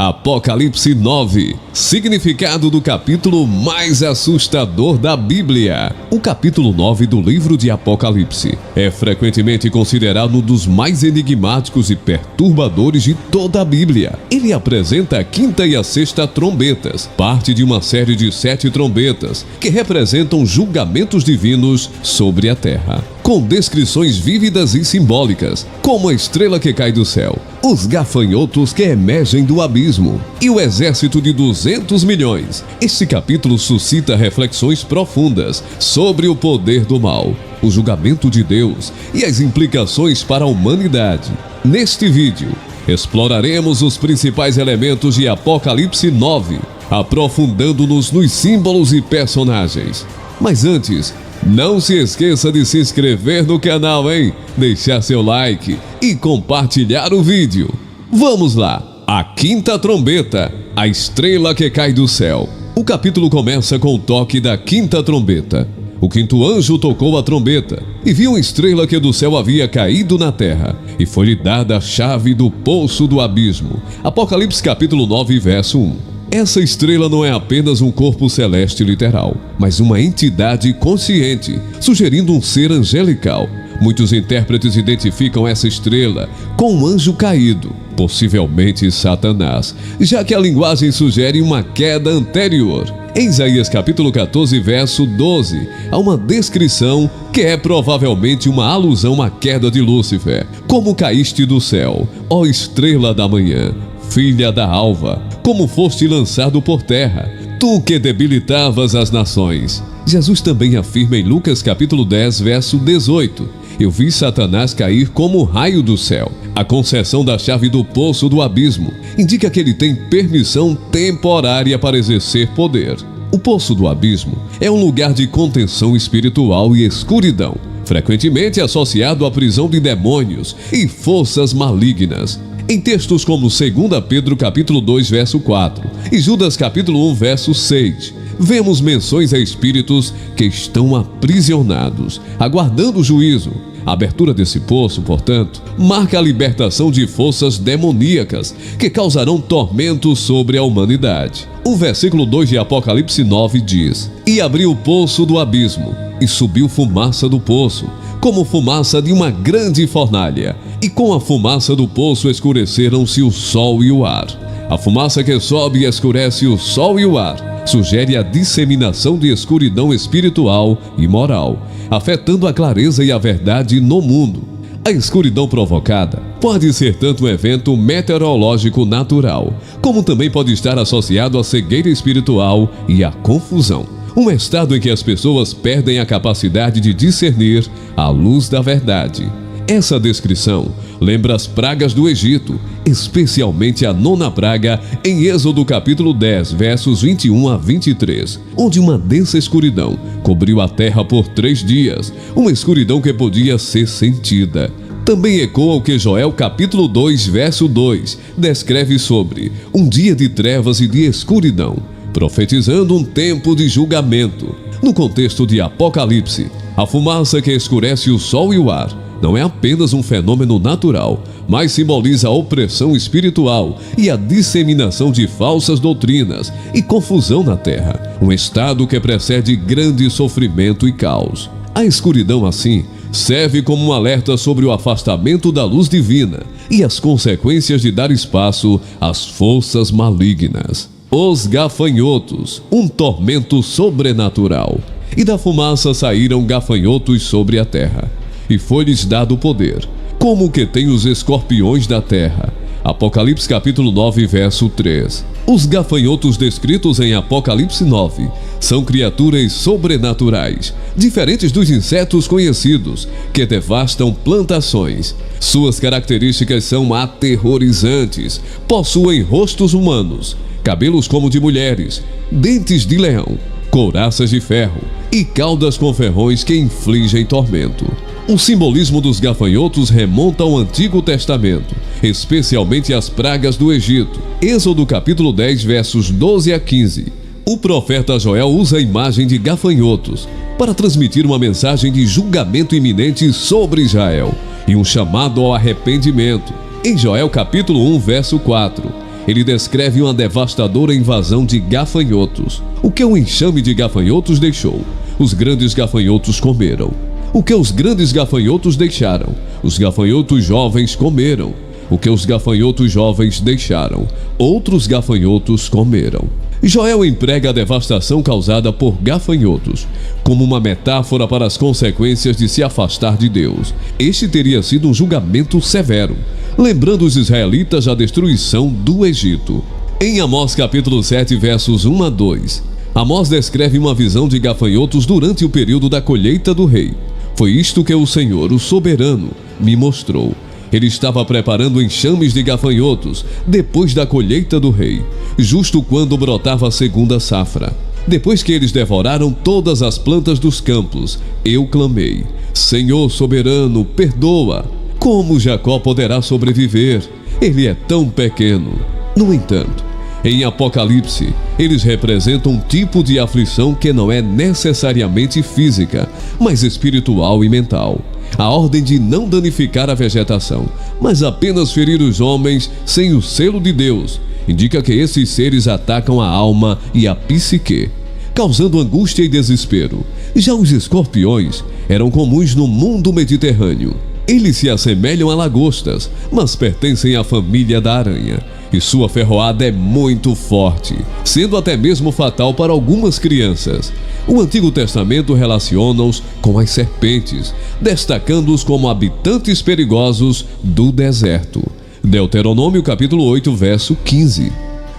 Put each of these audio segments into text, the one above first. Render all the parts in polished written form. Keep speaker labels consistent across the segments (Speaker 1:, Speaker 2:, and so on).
Speaker 1: Apocalipse 9, significado do capítulo mais assustador da Bíblia. O capítulo 9 do livro de Apocalipse é frequentemente considerado um dos mais enigmáticos e perturbadores de toda a Bíblia. Ele apresenta a quinta e a sexta trombetas, parte de uma série de 7 trombetas, que representam julgamentos divinos sobre a terra, com descrições vívidas e simbólicas, como a estrela que cai do céu, os gafanhotos que emergem do abismo e o exército de 200 milhões. Este capítulo suscita reflexões profundas sobre o poder do mal, o julgamento de Deus e as implicações para a humanidade. Neste vídeo, exploraremos os principais elementos de Apocalipse 9, aprofundando-nos nos símbolos e personagens. Mas antes, não se esqueça de se inscrever no canal, hein? Deixar seu like e compartilhar o vídeo. Vamos lá! A quinta trombeta, a estrela que cai do céu. O capítulo começa com o toque da quinta trombeta. O quinto anjo tocou a trombeta e viu uma estrela que do céu havia caído na terra, e foi-lhe dada a chave do poço do abismo. Apocalipse capítulo 9, verso 1. Essa estrela não é apenas um corpo celeste literal, mas uma entidade consciente, sugerindo um ser angelical. Muitos intérpretes identificam essa estrela com um anjo caído, possivelmente Satanás, já que a linguagem sugere uma queda anterior. Em Isaías capítulo 14, verso 12, há uma descrição que é provavelmente uma alusão à queda de Lúcifer. Como caíste do céu, ó estrela da manhã, filha da alva, como foste lançado por terra, tu que debilitavas as nações. Jesus também afirma em Lucas capítulo 10, verso 18, eu vi Satanás cair como raio do céu. A concessão da chave do poço do abismo indica que ele tem permissão temporária para exercer poder. O poço do abismo é um lugar de contenção espiritual e escuridão, frequentemente associado à prisão de demônios e forças malignas. Em textos como 2 Pedro capítulo 2, verso 4 e Judas capítulo 1, verso 6, vemos menções a espíritos que estão aprisionados, aguardando o juízo. A abertura desse poço, portanto, marca a libertação de forças demoníacas que causarão tormento sobre a humanidade. O versículo 2 de Apocalipse 9 diz: E abriu o poço do abismo, e subiu fumaça do poço, como fumaça de uma grande fornalha, e com a fumaça do poço escureceram-se o sol e o ar. A fumaça que sobe e escurece o sol e o ar sugere a disseminação de escuridão espiritual e moral, afetando a clareza e a verdade no mundo. A escuridão provocada pode ser tanto um evento meteorológico natural, como também pode estar associado à cegueira espiritual e à confusão. Um estado em que as pessoas perdem a capacidade de discernir a luz da verdade. Essa descrição lembra as pragas do Egito, especialmente a 9ª praga em Êxodo capítulo 10, versos 21 a 23, onde uma densa escuridão cobriu a terra por 3 dias, uma escuridão que podia ser sentida. Também ecoa o que Joel capítulo 2, verso 2, descreve sobre um dia de trevas e de escuridão, profetizando um tempo de julgamento. No contexto de Apocalipse, a fumaça que escurece o sol e o ar não é apenas um fenômeno natural, mas simboliza a opressão espiritual e a disseminação de falsas doutrinas e confusão na terra, um estado que precede grande sofrimento e caos. A escuridão, assim, serve como um alerta sobre o afastamento da luz divina e as consequências de dar espaço às forças malignas. Os gafanhotos, um tormento sobrenatural. E da fumaça saíram gafanhotos sobre a terra, e foi-lhes dado poder, como que tem os escorpiões da terra. Apocalipse capítulo 9, verso 3. Os gafanhotos descritos em Apocalipse 9 são criaturas sobrenaturais, diferentes dos insetos conhecidos, que devastam plantações. Suas características são aterrorizantes, possuem rostos humanos, cabelos como de mulheres, dentes de leão, couraças de ferro e caudas com ferrões que infligem tormento. O simbolismo dos gafanhotos remonta ao Antigo Testamento, especialmente às pragas do Egito. Êxodo capítulo 10, versos 12 a 15. O profeta Joel usa a imagem de gafanhotos para transmitir uma mensagem de julgamento iminente sobre Israel e um chamado ao arrependimento. Em Joel capítulo 1, verso 4, ele descreve uma devastadora invasão de gafanhotos. O que o enxame de gafanhotos deixou, os grandes gafanhotos comeram. O que os grandes gafanhotos deixaram, os gafanhotos jovens comeram. O que os gafanhotos jovens deixaram, outros gafanhotos comeram. Joel emprega a devastação causada por gafanhotos como uma metáfora para as consequências de se afastar de Deus. Este teria sido um julgamento severo, lembrando os israelitas a destruição do Egito. Em Amós capítulo 7, versos 1 a 2, Amós descreve uma visão de gafanhotos durante o período da colheita do rei. Foi isto que o Senhor, o soberano, me mostrou. Ele estava preparando enxames de gafanhotos depois da colheita do rei, justo quando brotava a segunda safra. Depois que eles devoraram todas as plantas dos campos, eu clamei: Senhor soberano, perdoa! Como Jacó poderá sobreviver? Ele é tão pequeno. No entanto, em Apocalipse, eles representam um tipo de aflição que não é necessariamente física, mas espiritual e mental. A ordem de não danificar a vegetação, mas apenas ferir os homens sem o selo de Deus, indica que esses seres atacam a alma e a psique, causando angústia e desespero. Já os escorpiões eram comuns no mundo mediterrâneo. Eles se assemelham a lagostas, mas pertencem à família da aranha, e sua ferroada é muito forte, sendo até mesmo fatal para algumas crianças. O Antigo Testamento relaciona-os com as serpentes, destacando-os como habitantes perigosos do deserto. Deuteronômio capítulo 8, verso 15.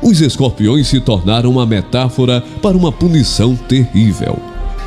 Speaker 1: Os escorpiões se tornaram uma metáfora para uma punição terrível.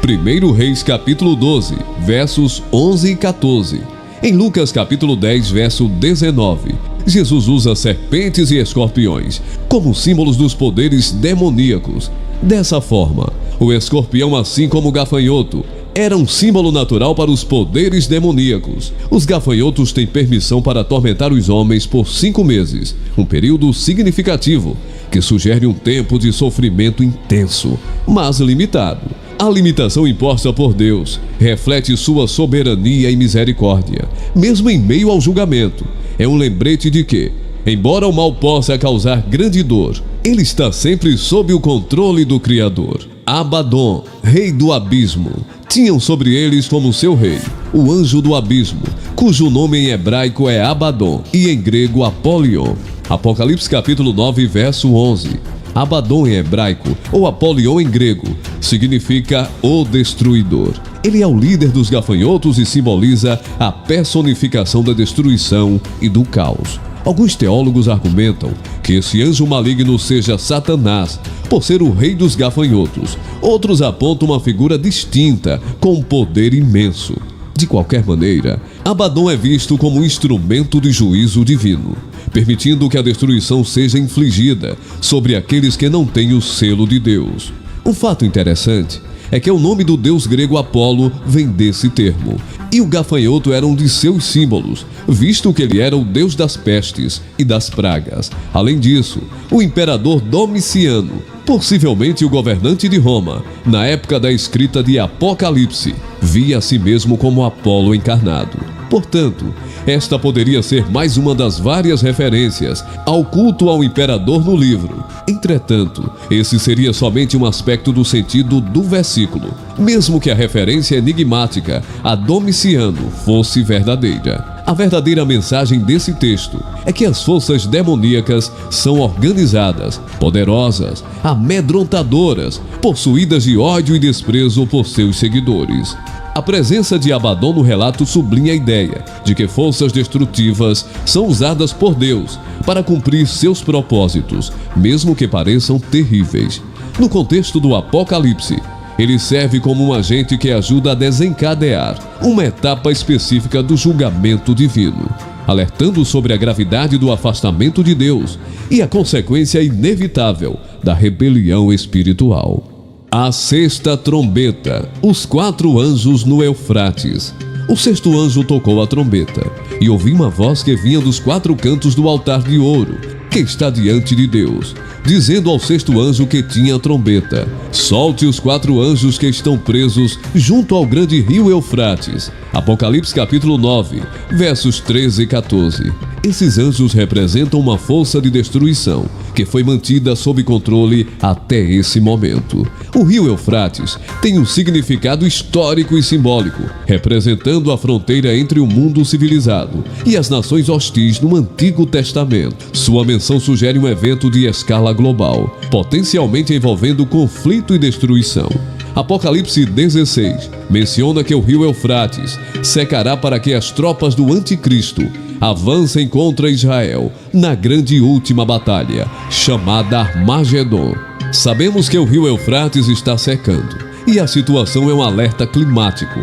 Speaker 1: 1 Reis capítulo 12, versos 11 e 14. Em Lucas capítulo 10, verso 19, Jesus usa serpentes e escorpiões como símbolos dos poderes demoníacos. Dessa forma, o escorpião, assim como o gafanhoto, era um símbolo natural para os poderes demoníacos. Os gafanhotos têm permissão para atormentar os homens por 5 meses, um período significativo que sugere um tempo de sofrimento intenso, mas limitado. A limitação imposta por Deus reflete sua soberania e misericórdia, mesmo em meio ao julgamento. É um lembrete de que, embora o mal possa causar grande dor, ele está sempre sob o controle do Criador. Abaddon, rei do abismo, tinham sobre eles como seu rei o anjo do abismo, cujo nome em hebraico é Abaddon e em grego Apolion. Apocalipse capítulo 9, verso 11. Abaddon em hebraico, ou Apolion em grego, significa o destruidor. Ele é o líder dos gafanhotos e simboliza a personificação da destruição e do caos. Alguns teólogos argumentam que esse anjo maligno seja Satanás, por ser o rei dos gafanhotos. Outros apontam uma figura distinta, com um poder imenso. De qualquer maneira, Abaddon é visto como um instrumento de juízo divino, permitindo que a destruição seja infligida sobre aqueles que não têm o selo de Deus. Um fato interessante é que o nome do deus grego Apolo vem desse termo, e o gafanhoto era um de seus símbolos, visto que ele era o deus das pestes e das pragas. Além disso, o imperador Domiciano, possivelmente o governante de Roma, na época da escrita de Apocalipse, via a si mesmo como Apolo encarnado. Portanto, esta poderia ser mais uma das várias referências ao culto ao imperador no livro. Entretanto, esse seria somente um aspecto do sentido do versículo, mesmo que a referência enigmática a Domiciano fosse verdadeira. A verdadeira mensagem desse texto é que as forças demoníacas são organizadas, poderosas, amedrontadoras, possuídas de ódio e desprezo por seus seguidores. A presença de Abaddon no relato sublinha a ideia de que forças destrutivas são usadas por Deus para cumprir seus propósitos, mesmo que pareçam terríveis. No contexto do Apocalipse, ele serve como um agente que ajuda a desencadear uma etapa específica do julgamento divino, alertando sobre a gravidade do afastamento de Deus e a consequência inevitável da rebelião espiritual. A sexta trombeta, os 4 anjos no Eufrates. O 6º anjo tocou a trombeta, e ouvi uma voz que vinha dos 4 cantos do altar de ouro, que está diante de Deus, dizendo ao 6º anjo que tinha a trombeta: solte os 4 anjos que estão presos junto ao grande rio Eufrates. Apocalipse capítulo 9, versos 13 e 14. Esses anjos representam uma força de destruição que foi mantida sob controle até esse momento. O rio Eufrates tem um significado histórico e simbólico, representando a fronteira entre o mundo civilizado e as nações hostis no Antigo Testamento. Sua menção sugere um evento de escala global, potencialmente envolvendo conflito e destruição. Apocalipse 16 menciona que o rio Eufrates secará para que as tropas do anticristo avancem contra Israel na grande última batalha, chamada Armagedon. Sabemos que o rio Eufrates está secando, e a situação é um alerta climático.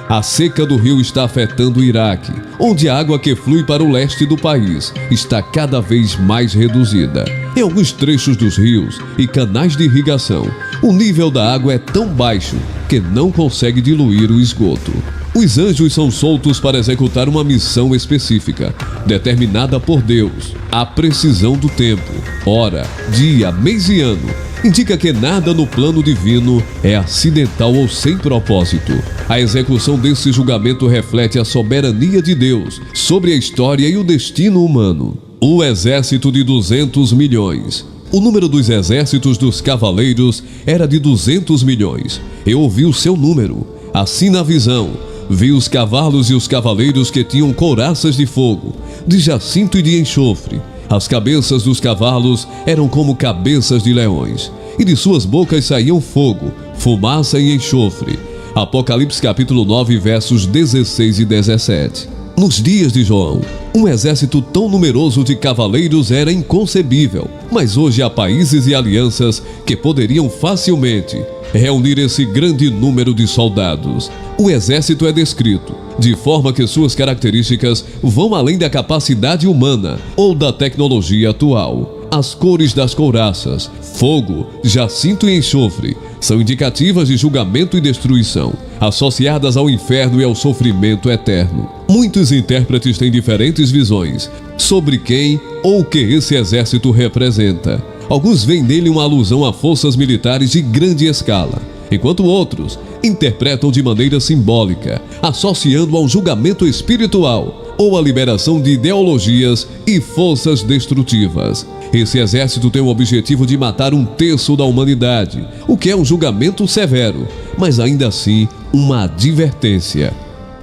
Speaker 1: A seca do rio está afetando o Iraque, onde a água que flui para o leste do país está cada vez mais reduzida. Em alguns trechos dos rios e canais de irrigação, o nível da água é tão baixo que não consegue diluir o esgoto. Os anjos são soltos para executar uma missão específica, determinada por Deus. A precisão do tempo, hora, dia, mês e ano indica que nada no plano divino é acidental ou sem propósito. A execução desse julgamento reflete a soberania de Deus sobre a história e o destino humano. O exército de 200 milhões. O número dos exércitos dos cavaleiros era de 200 milhões. Eu ouvi o seu número. Assim na visão, vi os cavalos e os cavaleiros que tinham couraças de fogo, de jacinto e de enxofre. As cabeças dos cavalos eram como cabeças de leões, e de suas bocas saíam fogo, fumaça e enxofre. Apocalipse capítulo 9, versos 16 e 17. Nos dias de João, um exército tão numeroso de cavaleiros era inconcebível, mas hoje há países e alianças que poderiam facilmente reunir esse grande número de soldados. O exército é descrito de forma que suas características vão além da capacidade humana ou da tecnologia atual. As cores das couraças, fogo, jacinto e enxofre, são indicativas de julgamento e destruição, associadas ao inferno e ao sofrimento eterno. Muitos intérpretes têm diferentes visões sobre quem ou o que esse exército representa. Alguns veem nele uma alusão a forças militares de grande escala, enquanto outros interpretam de maneira simbólica, associando ao julgamento espiritual ou à liberação de ideologias e forças destrutivas. Esse exército tem o objetivo de matar 1/3 da humanidade, o que é um julgamento severo, mas ainda assim uma advertência.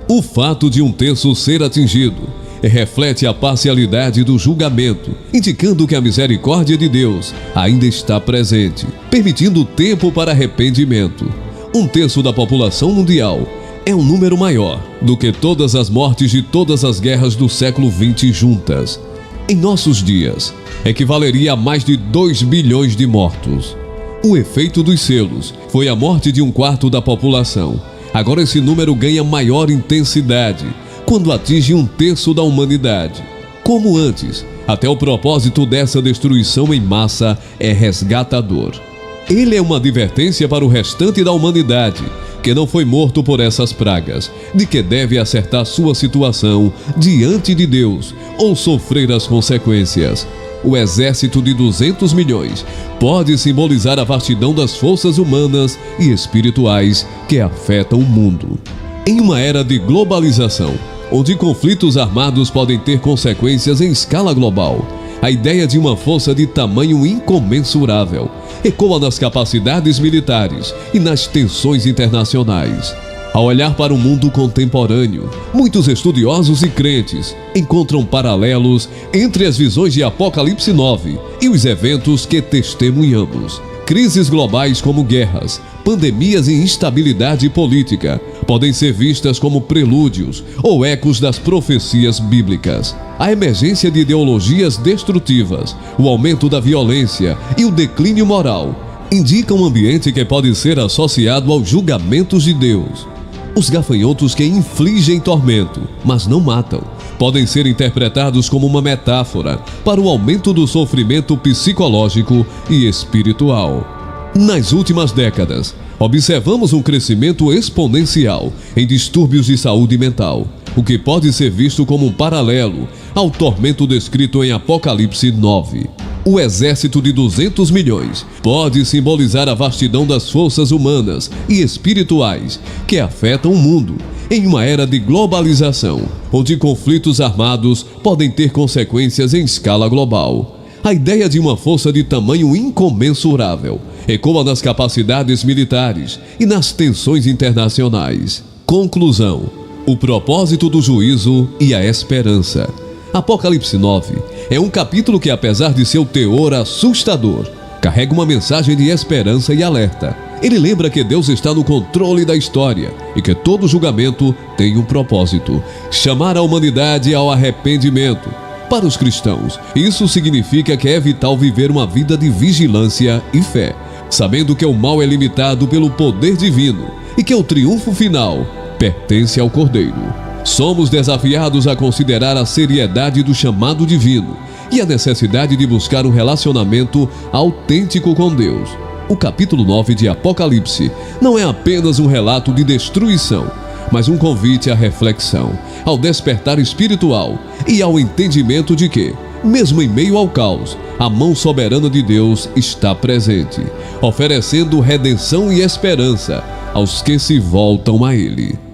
Speaker 1: O fato de 1/3 ser atingido reflete a parcialidade do julgamento, indicando que a misericórdia de Deus ainda está presente, permitindo tempo para arrependimento. 1/3 da população mundial é um número maior do que todas as mortes de todas as guerras do século XX juntas. Em nossos dias, equivaleria a mais de 2 bilhões de mortos. O efeito dos selos foi a morte de 1/4 da população. Agora esse número ganha maior intensidade quando atinge 1/3 da humanidade. Como antes, até o propósito dessa destruição em massa é resgatador. Ele é uma advertência para o restante da humanidade, que não foi morto por essas pragas, de que deve acertar sua situação diante de Deus ou sofrer as consequências. O exército de 200 milhões pode simbolizar a vastidão das forças humanas e espirituais que afetam o mundo. Em uma era de globalização, onde conflitos armados podem ter consequências em escala global, a ideia de uma força de tamanho incomensurável ecoa nas capacidades militares e nas tensões internacionais. Ao olhar para o mundo contemporâneo, muitos estudiosos e crentes encontram paralelos entre as visões de Apocalipse 9 e os eventos que testemunhamos. Crises globais como guerras, pandemias e instabilidade política podem ser vistas como prelúdios ou ecos das profecias bíblicas. A emergência de ideologias destrutivas, o aumento da violência e o declínio moral indicam um ambiente que pode ser associado aos julgamentos de Deus. Os gafanhotos que infligem tormento, mas não matam, podem ser interpretados como uma metáfora para o aumento do sofrimento psicológico e espiritual. Nas últimas décadas, observamos um crescimento exponencial em distúrbios de saúde mental, o que pode ser visto como um paralelo ao tormento descrito em Apocalipse 9. O exército de 200 milhões pode simbolizar a vastidão das forças humanas e espirituais que afetam o mundo em uma era de globalização, onde conflitos armados podem ter consequências em escala global. A ideia de uma força de tamanho incomensurável ecoa nas capacidades militares e nas tensões internacionais. Conclusão: o propósito do juízo e a esperança. Apocalipse 9 é um capítulo que, apesar de seu teor assustador, carrega uma mensagem de esperança e alerta. Ele lembra que Deus está no controle da história e que todo julgamento tem um propósito: chamar a humanidade ao arrependimento. Para os cristãos, isso significa que é vital viver uma vida de vigilância e fé, sabendo que o mal é limitado pelo poder divino e que o triunfo final pertence ao Cordeiro. Somos desafiados a considerar a seriedade do chamado divino e a necessidade de buscar um relacionamento autêntico com Deus. O capítulo 9 de Apocalipse não é apenas um relato de destruição, mas um convite à reflexão, ao despertar espiritual e ao entendimento de que, mesmo em meio ao caos, a mão soberana de Deus está presente, oferecendo redenção e esperança aos que se voltam a Ele.